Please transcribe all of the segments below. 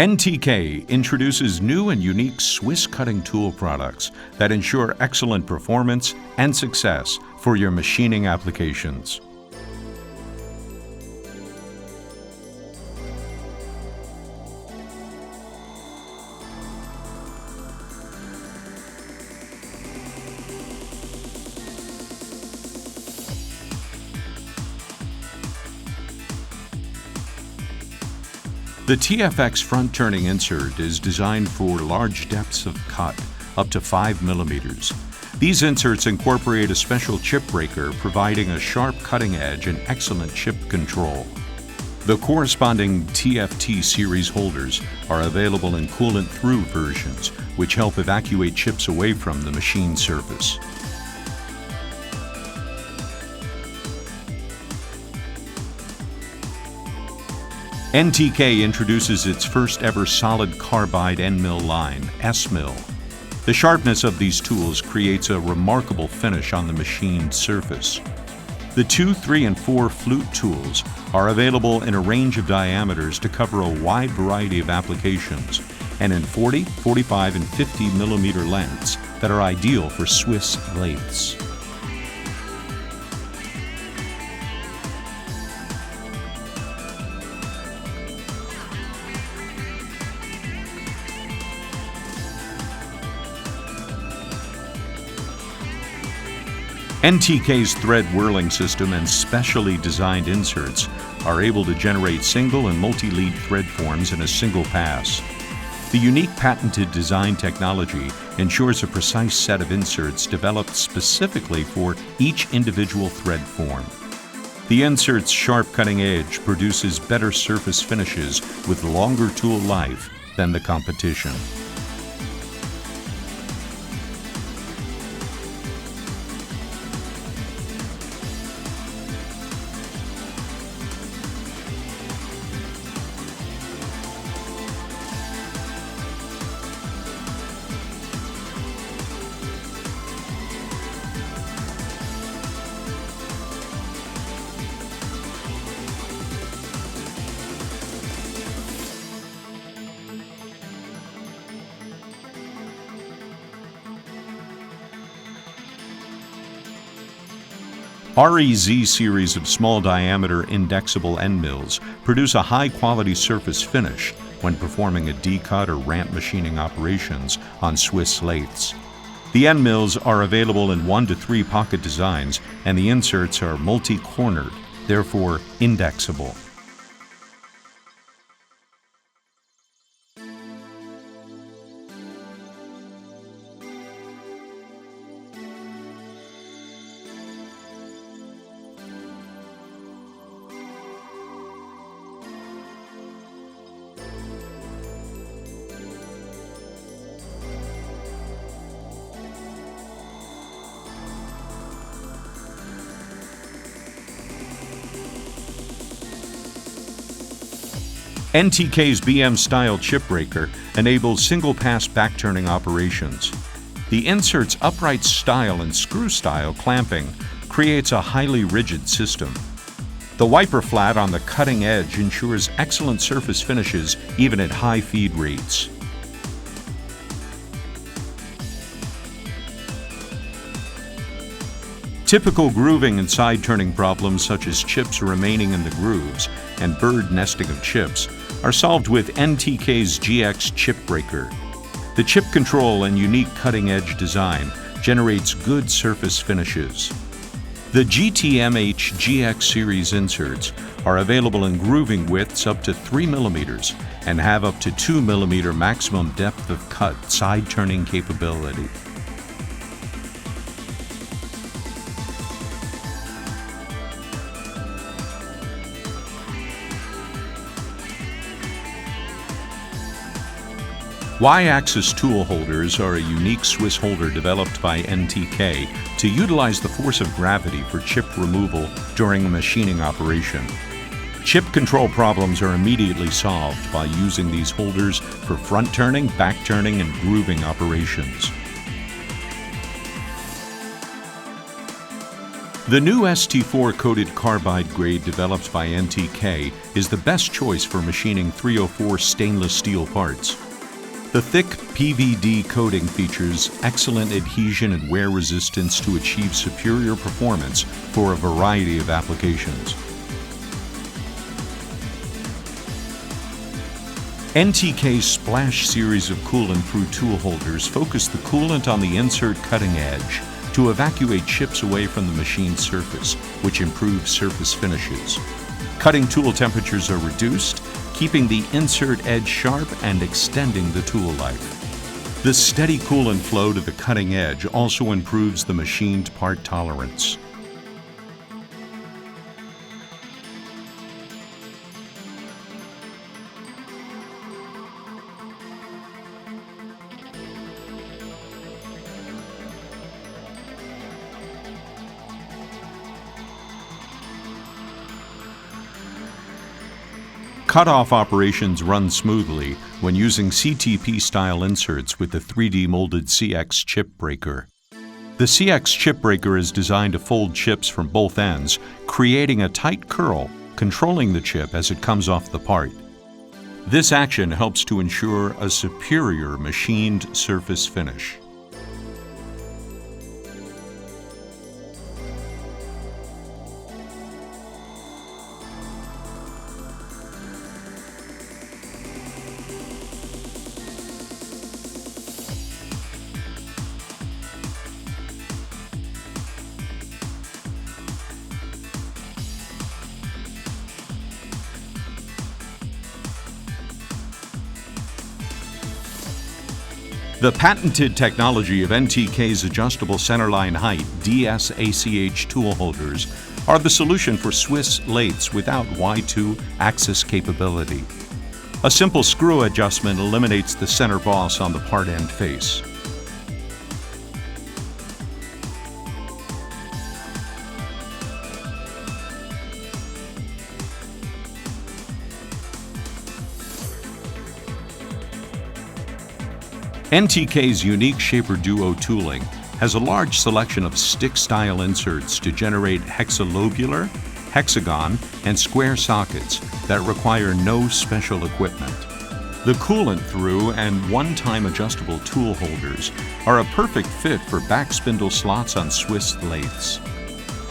NTK introduces new and unique Swiss cutting tool products that ensure excellent performance and success for your machining applications. The TFX front turning insert is designed for large depths of cut, up to 5 millimeters. These inserts incorporate a special chip breaker, providing a sharp cutting edge and excellent chip control. The corresponding TFT series holders are available in coolant-through versions, which help evacuate chips away from the machine surface. NTK introduces its first ever solid carbide Endmill line, S-Mill. The sharpness of these tools creates a remarkable finish on the machined surface. The 2, 3, and 4 flute tools are available in a range of diameters to cover a wide variety of applications, and in 40, 45, and 50 millimeter lengths that are ideal for Swiss lathes. NTK's thread whirling system and specially designed inserts are able to generate single and multi-lead thread forms in a single pass. The unique patented design technology ensures a precise set of inserts developed specifically for each individual thread form. The insert's sharp cutting edge produces better surface finishes with longer tool life than the competition. REZ series of small diameter Indexable Endmills produce a high quality surface finish when performing a D-cut or ramp machining operations on Swiss lathes. The Endmills are available in 1 to 3 pocket designs, and the inserts are multi-cornered, therefore indexable. NTK's BM-style chip breaker enables single-pass back-turning operations. The insert's upright style and screw-style clamping creates a highly rigid system. The wiper flat on the cutting edge ensures excellent surface finishes even at high feed rates. Typical grooving and side-turning problems such as chips remaining in the grooves and bird nesting of chips are solved with NTK's GX chip breaker. The chip control and unique cutting-edge design generates good surface finishes. The GTMH GX series inserts are available in grooving widths up to 3 millimeters and have up to 2 millimeter maximum depth of cut side-turning capability. Y-axis tool holders are a unique Swiss holder developed by NTK to utilize the force of gravity for chip removal during a machining operation. Chip control problems are immediately solved by using these holders for front turning, back turning, and grooving operations. The new ST4 coated carbide grade developed by NTK is the best choice for machining 304 stainless steel parts. The thick PVD coating features excellent adhesion and wear resistance to achieve superior performance for a variety of applications. NTK's Splash series of coolant through tool holders focus the coolant on the insert cutting edge to evacuate chips away from the machined surface, which improves surface finishes. Cutting tool temperatures are reduced, keeping the insert edge sharp and extending the tool life. The steady coolant flow to the cutting edge also improves the machined part tolerance. Cutoff operations run smoothly when using CTP-style inserts with the 3D molded CX chip breaker. The CX chip breaker is designed to fold chips from both ends, creating a tight curl, controlling the chip as it comes off the part. This action helps to ensure a superior machined surface finish. The patented technology of NTK's adjustable centerline height DS-ACH Toolholders are the solution for Swiss lathes without Y2 axis capability. A simple screw adjustment eliminates the center boss on the part end face. NTK's unique Shaper Duo tooling has a large selection of stick-style inserts to generate hexalobular, hexagon, and square sockets that require no special equipment. The coolant through and one-time adjustable tool holders are a perfect fit for back spindle slots on Swiss lathes.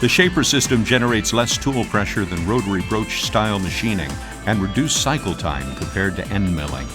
The Shaper system generates less tool pressure than rotary broach-style machining and reduced cycle time compared to end milling.